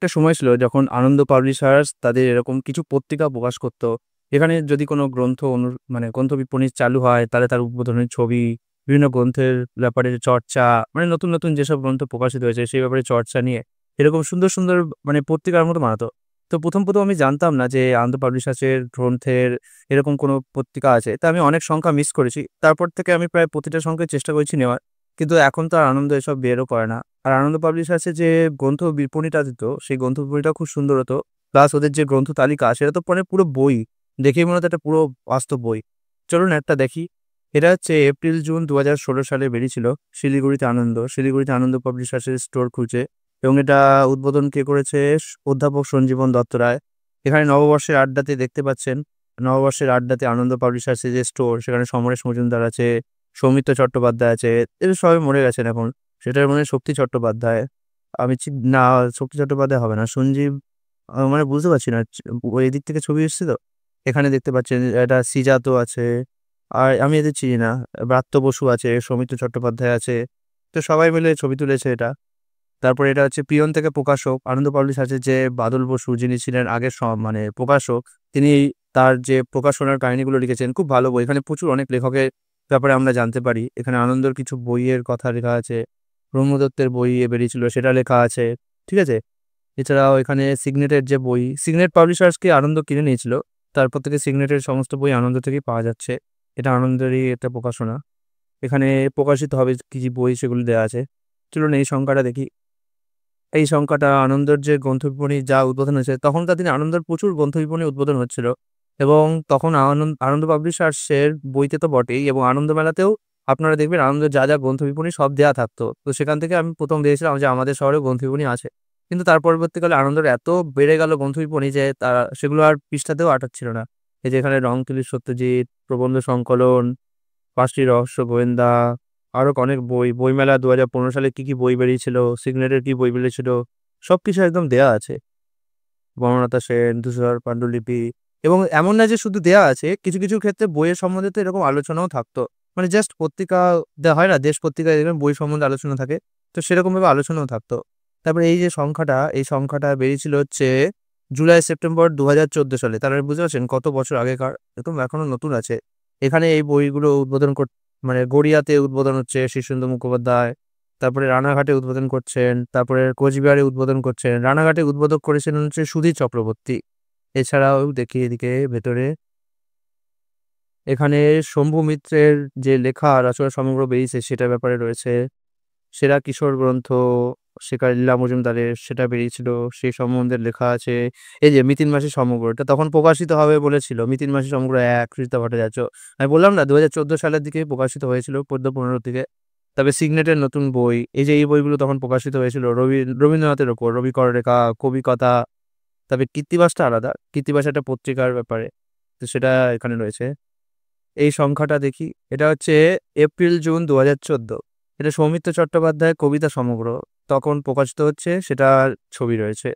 একটা সময় ছিল যখন আনন্দ পাবলিশার্স তাদের এরকম কিছু পত্রিকা প্রকাশ করত। এখানে যদি কোনো গ্রন্থ গ্রন্থ বিপণি চালু হয়, তাহলে তার উদ্বোধনী ছবি, বিভিন্ন গ্রন্থের ব্যাপারে চর্চা, নতুন, নতুন যেসব গ্রন্থ প্রকাশিত হয়েছে সেই ব্যাপারে চর্চা নিয়ে এরকম সুন্দর, সুন্দর পত্রিকার মতো বানাতো। তো ১ম আমি জানতাম না যে আনন্দ পাবলিশার্সের গ্রন্থের এরকম কোনো পত্রিকা আছে। তা আমি অনেক সংখ্যা মিস করেছি। তারপর থেকে আমি প্রায় প্রতিটা সংখ্যাই চেষ্টা করেছি নেওয়ার। কিন্তু এখন তো আর আনন্দ এসব বেরও করে না। আর আনন্দ পাবলিশার্সে যে গ্রন্থ বিপণিটা দিত, সেই গ্রন্থ বিপণিটা খুব সুন্দর হতো। প্লাস ওদের যে গ্রন্থ তালিকা সেটা তো পুরো বই। দেখেই মনে হতো একটা পুরো বাস্তব বই। চলুন একটা দেখি। এটা হচ্ছে এপ্রিল-জুন ২০১৬ সালে বেরিয়েছিল শিলিগুড়িতে আনন্দ। শিলিগুড়িতে আনন্দ পাবলিশার্সের স্টোর খুলছে এবং এটা উদ্বোধন কে করেছে? অধ্যাপক সঞ্জীবন দত্ত রায়। এখানে নববর্ষের আড্ডাতে দেখতে পাচ্ছেন, নববর্ষের আড্ডাতে আনন্দ পাবলিশার্সের যে স্টোর, সেখানে সমরেশ মজুমদার আছে, সৌমিত্র চট্টোপাধ্যায় আছে। এরা সবাই মরে গেছেন এখন। সেটার শক্তি চট্টোপাধ্যায়। আমি না, শক্তি চট্টোপাধ্যায় হবে না। সঞ্জীব বুঝতে পারছি না। ওই এদিক থেকে ছবি এসছে তো। এখানে দেখতে পাচ্ছেন এটা সিজাতো আছে। আর আমি এদের চিনি না। ব্রাত্য বসু আছে, সৌমিত্র চট্টোপাধ্যায় আছে। তো সবাই মিলে ছবি তুলেছে এটা। তারপরে এটা হচ্ছে পিয়ন থেকে প্রকাশক। আনন্দ পাবলিশার্সের যে বাদল বসু, যিনি ছিলেন আগের প্রকাশক, তিনি তার যে প্রকাশনার কাহিনীগুলো লিখেছেন, খুব ভালো বই। এখানে প্রচুর অনেক লেখকের ব্যাপারে আমরা জানতে পারি। এখানে আনন্দর কিছু বইয়ের কথা লেখা আছে। ব্রহ্মদত্তের বই বেরিয়েছিল, সেটা লেখা আছে। ঠিক আছে? এছাড়াও এখানে সিগনেটের যে বই, সিগনেট পাবলিশার্সকে আনন্দ কিনে নিয়েছিল। তারপর থেকে সিগনেটের সমস্ত বই আনন্দ থেকেই পাওয়া যাচ্ছে। এটা আনন্দেরই একটা প্রকাশনা। এখানে প্রকাশিত হবে কি কি বই সেগুলো দেওয়া আছে। চলুন এই সংখ্যাটা দেখি। এই সংখ্যাটা আনন্দের যে গ্রন্থ বিপণি যা উদ্বোধন হয়েছে, তখনকার দিনে আনন্দের প্রচুর গ্রন্থ বিপণি উদ্বোধন হচ্ছিল এবং তখন আনন্দ পাবলিশার্সের বইতে তো বটেই, এবং আনন্দ মেলাতেও আপনারা দেখবেন আনন্দের যা যা গ্রন্থ বিপণি সব দেওয়া থাকতো। তো সেখান থেকে আমি প্রথম দেখেছিলাম যে আমাদের শহরে গ্রন্থ বিপণি আছে। কিন্তু তার পরবর্তীকালে আনন্দের এত বেড়ে গেল গ্রন্থ বিপণি যে তারা সেগুলো আর পৃষ্ঠাতেও আটাচ্ছিল না। এই যে এখানে রংতুলির সত্যজিৎ, প্রবন্ধ সংকলন, ৫টি রহস্য গোয়েন্দা, আরো অনেক বই, বইমেলা ২০১৫ সালে কি, কি বই বেরিয়েছিল, সিগনেটের কি বই বেরিয়েছিল, সবকিছু একদম দেয়া আছে। বনলতা সেন, ধূসর পান্ডুলিপি, এবং এমন না যে শুধু দেয়া আছে, কিছু, কিছু ক্ষেত্রে বইয়ের সম্বন্ধে তো এরকম আলোচনাও থাকতো। জাস্ট পত্রিকা দেয়া হয় না? দেশ পত্রিকায় দেখবেন বই সম্বন্ধে আলোচনা থাকে। তো সেরকমভাবে আলোচনাও থাকতো। তারপরে এই যে সংখ্যাটা, এই সংখ্যাটা বেরিয়েছিল হচ্ছে জুলাই-সেপ্টেম্বর ২০১৪ সালে। তার মানে বুঝতে পারছেন কত বছর আগেকার। একদম এখনো নতুন আছে। এখানে এই বইগুলো উদ্বোধন গড়িয়াতে উদ্বোধন হচ্ছে শীর্ষেন্দু মুখোপাধ্যায়। তারপরে রানাঘাটে উদ্বোধন করছেন, তারপরে কোচবিহারে উদ্বোধন করছেন। রানাঘাটে উদ্বোধক করেছিলেন হচ্ছে সুধীর চক্রবর্তী। এছাড়াও দেখি এদিকে ভেতরে, এখানে শম্ভু মিত্রের যে লেখা রচনা সমগ্র বেরিয়েছে সেটার ব্যাপারে রয়েছে। সেরা কিশোর গ্রন্থ শেখা লীলা মজুমদারের, সেটা বেরিয়েছিল, সেই সম্বন্ধে লেখা আছে। এই যে মিতিন মাসি সমগ্র, এটা তখন প্রকাশিত হবে বলেছিল। মিতিন মাসি সমগ্র ১, ঋতা ভট্টাচার্য। আমি বললাম না ২০১৪ সালের দিকে প্রকাশিত হয়েছিল, ১৪-১৫ দিকে। তবে সিগনেটের নতুন বই, এই যে এই বইগুলো তখন প্রকাশিত হয়েছিল রবীন্দ্রনাথের ওপর, রবি কররেখা, কবিকথা। তবে কৃত্তিবাসটা আলাদা। কৃত্তিবাস একটা পত্রিকার ব্যাপারে। তো সেটা এখানে রয়েছে। এই সংখ্যাটা দেখি। এটা হচ্ছে এপ্রিল-জুন ২০১৪। এটা সৌমিত্র চট্টোপাধ্যায়ের কবিতা সমগ্র। তখন প্রকাশিত হচ্ছে, সেটার ছবি রয়েছে।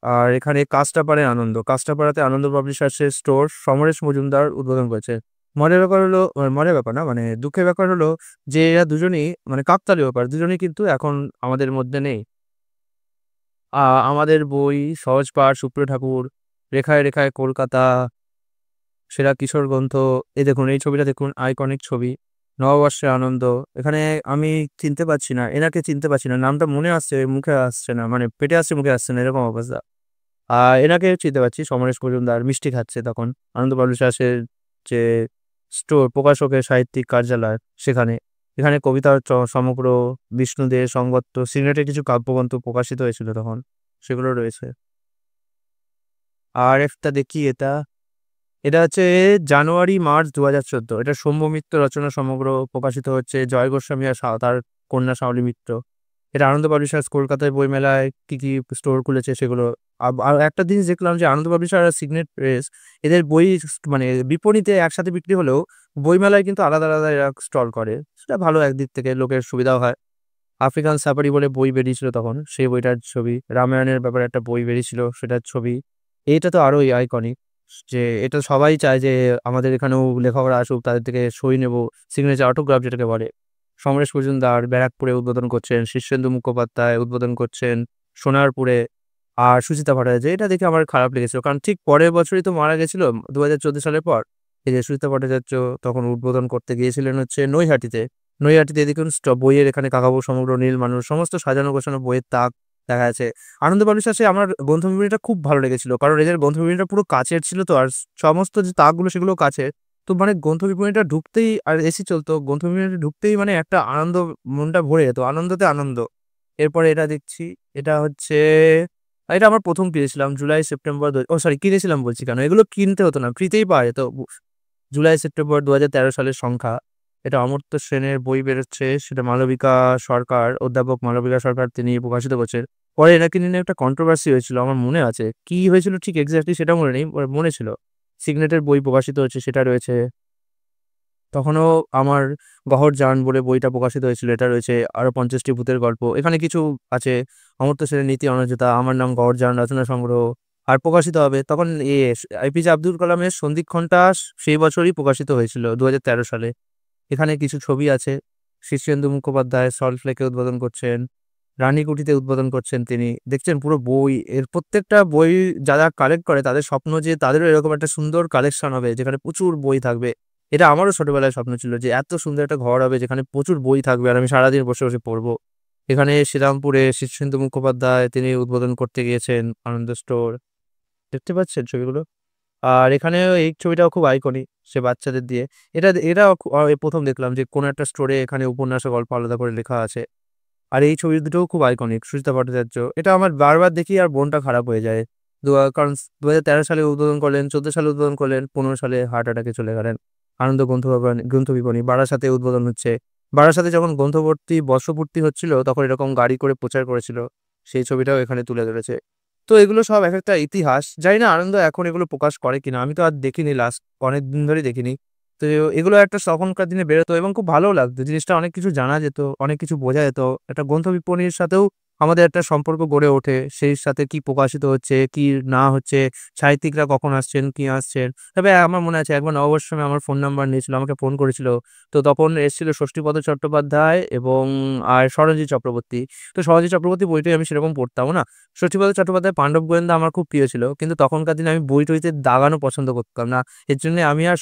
আর এখানে কাঁচরাপাড়ায় আনন্দ। কাঁচরাপাড়াতে আনন্দ পাবলিশার্সের স্টোর সমরেশ মজুমদার উদ্বোধন করেছে। মজার ব্যাপার হলো, মজার ব্যাপার না, দুঃখের ব্যাপার হলো যে এরা দুজনেই, কাকতালীয় ব্যাপার। দুজনেই কিন্তু এখন আমাদের মধ্যে নেই। আ আমাদের বই, সহজ পাঠ, সুপ্রিয় ঠাকুর, রেখায়, রেখায় কলকাতা, সেরা কিশোর গ্রন্থ। এই দেখুন, এই ছবিটা দেখুন, আইকনিক ছবি। নববর্ষের আনন্দ। এখানে আমি চিনতে পারছি না, এনাকে চিনতে পারছি না। নামটা মনে আসছে, মুখে আসছে না। পেটে আসছে, মুখে আসছে না, এরকম অবস্থা। এনাকে চিনতে পারছি, সমরেশ মজুমদার মিষ্টি খাচ্ছে তখন। আনন্দ পাবলিশার্সের যে স্টোর, প্রকাশকের সাহিত্যিক কার্যালয়, সেখানে। এখানে কবিতার সমগ্র, বিষ্ণু দে, সংগত, সিলেটের কিছু কাব্যগ্রন্থ প্রকাশিত হয়েছিল তখন, সেগুলো রয়েছে। আর একটা দেখি এটা। এটা হচ্ছে জানুয়ারি-মার্চ ২০১৪। এটা শম্ভু মিত্র রচনা সমগ্র প্রকাশিত হচ্ছে, জয় গোস্বামী আর তার কন্যা শাওলী মিত্র। এটা আনন্দ পাবলিশার্স কলকাতায় বইমেলায় কি, কি স্টোর খুলেছে সেগুলো। আর একটা জিনিস দেখলাম যে আনন্দ পাবলিশার আর সিগনেট প্রেস, এদের বই বিপণীতে একসাথে বিক্রি হলেও বইমেলায় কিন্তু আলাদা, আলাদা এরা স্টল করে। সেটা ভালো, একদিক থেকে লোকের সুবিধাও হয়। আফ্রিকান সাফারি বলে বই বেরিয়েছিল তখন, সেই বইটার ছবি। রামায়ণের ব্যাপারে একটা বই বেরিয়েছিল, সেটার ছবি। এইটা তো আরোই আইকনিক, যে এটা সবাই চায় যে আমাদের এখানেও লেখকরা আসুক, তাদের থেকে সই নেব, সিগনেচার অটোগ্রাফ যেটাকে বলে। সমরেশ মজুমদার ব্যারাকপুরে উদ্বোধন করছেন, শীর্ষেন্দু মুখোপাধ্যায় উদ্বোধন করছেন সোনারপুরে। আর সুচিত্রা ভট্টাচার্য, এটা দেখে আমার খারাপ লেগেছিল। কারণ ঠিক পরের বছরই তো মারা গেছিল ২০১৪ সালের পর। এই যে সুচিত্রা ভট্টাচার্য তখন উদ্বোধন করতে গিয়েছিলেন হচ্ছে নৈহাটিতে। নৈহাটিতে দেখুন বইয়ের এখানে কাকাবাবু সমগ্র নীল মানুষ সমস্ত সাজানো গোছানো বইয়ের তাক দেখা যাচ্ছে। আনন্দ পাবলিশার্সে আমার গ্রন্থ বিপণীটা খুব ভালো লেগেছিল। কারণ এদের গ্রন্থ বিপণীটা পুরো কাচের ছিল তো, আর সমস্ত যে তাকগুলো সেগুলো কাচের। তো মানে গ্রন্থ বিপণীটা ঢুকতেই, আর এসি চলতো, গ্রন্থ বিপণীটা ঢুকতেই মানে একটা আনন্দ, মনটা ভরে যেত। আনন্দতে আনন্দ। এরপরে এটা দেখছি, এটা হচ্ছে, এটা আমার ১ম কিনেছিলাম জুলাই সেপ্টেম্বর সরি কিনেছিলাম বলছি কেন? এগুলো কিনতে হতো না, ফ্রিতেই পাওয়া যেত। জুলাই সেপ্টেম্বর ২০১৩ সালের সংখ্যা। এটা অমর্ত্য সেনের বই বেরোচ্ছে, সেটা মালবিকা সরকার, অধ্যাপক মালবিকা সরকার তিনি প্রকাশিত করছেন। পরে এনাকে নিয়ে একটা কন্ট্রোভার্সি হয়েছিল, আমার মনে আছে। কি হয়েছিল ঠিক এক্সাক্টলি সেটা মনে নেই, মনে ছিল। সিগনেটের বই প্রকাশিত হচ্ছে সেটা রয়েছে। তখনও আমার 'গহরজান' বলে বইটা প্রকাশিত হয়েছিল। এটা রয়েছে। আরো ৫০ টি ভূতের গল্প। এখানে কিছু আছে। অমর্ত্য সেনের 'নীতি অনার্যতা', 'আমার নাম গহরজান' রচনা সংগ্রহ। আর প্রকাশিত হবে তখন এপিজে আব্দুল কালামের 'সন্ধিক্ষণটা' সেই বছরই প্রকাশিত হয়েছিল ২০১৩ সালে। এখানে কিছু ছবি আছে। শীর্ষেন্দু মুখোপাধ্যায় সল্ট লেকে উদ্বোধন করছেন। রানীকুঠিতে উদ্বোধন করছেন তিনি। দেখছেন পুরো বই, এর প্রত্যেকটা বই যারা কালেক্ট করে তাদের স্বপ্ন যে তাদেরও এরকম একটা সুন্দর কালেকশন হবে যেখানে প্রচুর বই থাকবে। এটা আমারও ছোটবেলায় স্বপ্ন ছিল যে এত সুন্দর একটা ঘর হবে যেখানে প্রচুর বই থাকবে আর আমি সারাদিন বসে, বসে পড়বো। এখানে শ্রীরামপুরে শীর্ষেন্দু মুখোপাধ্যায় তিনি উদ্বোধন করতে গিয়েছেন আনন্দ স্টোর। দেখতে পাচ্ছেন ছবিগুলো? আর এখানেও এই ছবিটাও খুব আইকনিক, সে বাচ্চাদের দিয়ে। এটা ১ম দেখলাম যে কোনো একটা স্টোরে এখানে উপন্যাস ও গল্প আলাদা করে লেখা আছে। আর এই ছবি দুটোও খুব আইকনিক। সুচিত্রা ভট্টাচার্য। এটা আমার বারবার দেখি আর মনটা খারাপ হয়ে যায়। কারণ ২০১৩ সালে উদ্বোধন করলেন, ১৪ সালে উদ্বোধন করলেন, ১৫ সালে হার্ট অ্যাটাকে চলে গেলেন। আনন্দ গ্রন্থ বিপণী বারাসাতে উদ্বোধন হচ্ছে। বারাসাতে যখন গ্রন্থভর্তি বর্ষপূর্তি হচ্ছিল তখন এরকম গাড়ি করে প্রচার করেছিল। সেই ছবিটাও এখানে তুলে ধরেছে। তো এগুলো সব একেকটা ইতিহাস। জানি না আনন্দ এখন এগুলো প্রকাশ করে কিনা? আমি তো আর দেখিনি, লাস্ট অনেকদিন ধরেই দেখিনি। তো এগুলো একটা তখনকার দিনে বেরোতো এবং খুব ভালোও লাগতো। জিনিসটা অনেক কিছু জানা যেত, অনেক কিছু বোঝা যেত। একটা গ্রন্থ বিপণীর সাথেও আমাদের একটা সম্পর্ক গড়ে ওঠে। সেই সাথে কি প্রকাশিত হচ্ছে, কি না হচ্ছে, সাহিত্যিকরা কখন আসছেন, কি আসছেন। তবে আমার মনে আছে একবার নববর্ষের সময় আমার ফোন নাম্বার নিয়েছিল, আমাকে ফোন করেছিল। তো তখন এসেছিল ষষ্ঠীপদ চট্টোপাধ্যায় এবং স্বরঞ্জিত চক্রবর্তী। তো স্বরঞ্জিত চক্রবর্তী বইটাই আমি সেরকম পড়তামও না। ষষ্ঠীপদ চট্টোপাধ্যায় 'পাণ্ডব গোয়েন্দা' আমার খুব প্রিয় ছিল। কিন্তু তখনকার দিনে আমি বই-টইতে দাগানো পছন্দ করতাম না। এর জন্যে আমি আর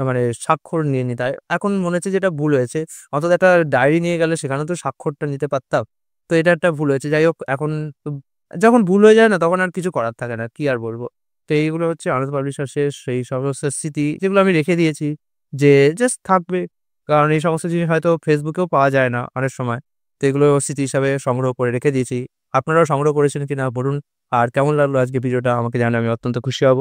মানে স্বাক্ষর নিইনি। তাই এখন মনে হচ্ছে যে এটা ভুল হয়েছে। অন্তত একটা ডায়েরি নিয়ে গেলে সেখানেও তো স্বাক্ষরটা নিতে পারতাম। তো এটা একটা ভুল হয়েছে। যাই হোক, এখন তো যখন ভুল হয়ে যায় না তখন আর কিছু করার থাকে না। কি আর বলব? তো এইগুলো হচ্ছে আনন্দ পাবলিশার্সের সেই সমস্ত স্মৃতি যেগুলো আমি রেখে দিয়েছি যে জাস্ট থাকবে। কারণ এই সমস্ত জিনিস হয়তো ফেসবুকেও পাওয়া যায় না অনেক সময়। তো এগুলো স্মৃতি হিসাবে সংগ্রহ করে রেখে দিয়েছি। আপনারাও সংগ্রহ করেছেন কিনা বলুন। আর কেমন লাগলো আজকে ভিডিওটা আমাকে জানালে আমি অত্যন্ত খুশি হব।